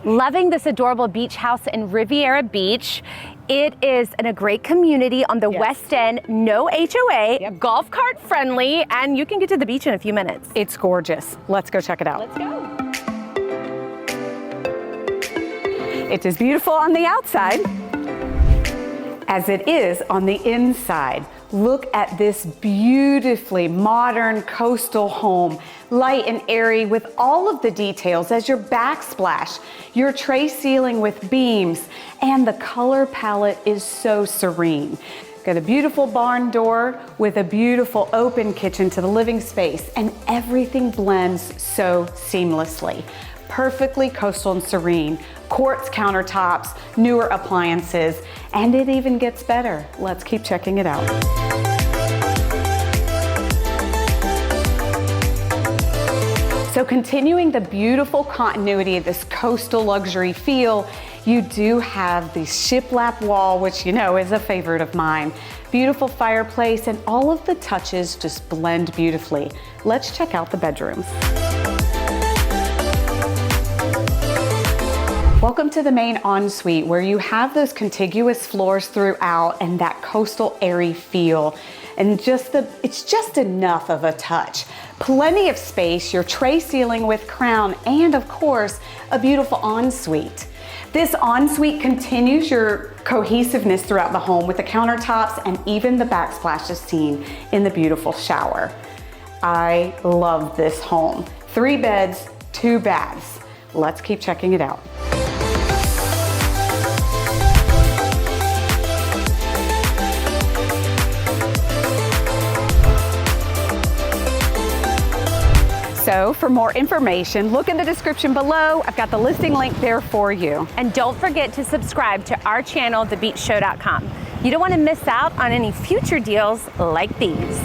Loving this adorable beach house in Riviera Beach. It is in a great community on the West End, no HOA, golf cart friendly, and you can get to the beach in a few minutes. It's gorgeous. Let's go check it out. Let's go. It's as beautiful on the outside as it is on the inside. Look at this beautifully modern coastal home, light and airy with all of the details as your backsplash, your tray ceiling with beams, and the color palette is so serene. Got a beautiful barn door with a beautiful open kitchen to the living space, and everything blends so seamlessly. Perfectly coastal and serene, quartz countertops, newer appliances, and it even gets better. Let's keep checking it out. So continuing the beautiful continuity of this coastal luxury feel, you do have the shiplap wall, which you know is a favorite of mine. Beautiful fireplace, and all of the touches just blend beautifully. Let's check out the bedrooms. Welcome to the main ensuite, where you have those contiguous floors throughout and that coastal airy feel. And it's just enough of a touch. Plenty of space, your tray ceiling with crown, and of course, a beautiful ensuite. This ensuite continues your cohesiveness throughout the home with the countertops and even the backsplashes seen in the beautiful shower. I love this home. 3 beds, 2 baths. Let's keep checking it out. So for more information, look in the description below. I've got the listing link there for you. And don't forget to subscribe to our channel, thebeachshow.com. You don't want to miss out on any future deals like these.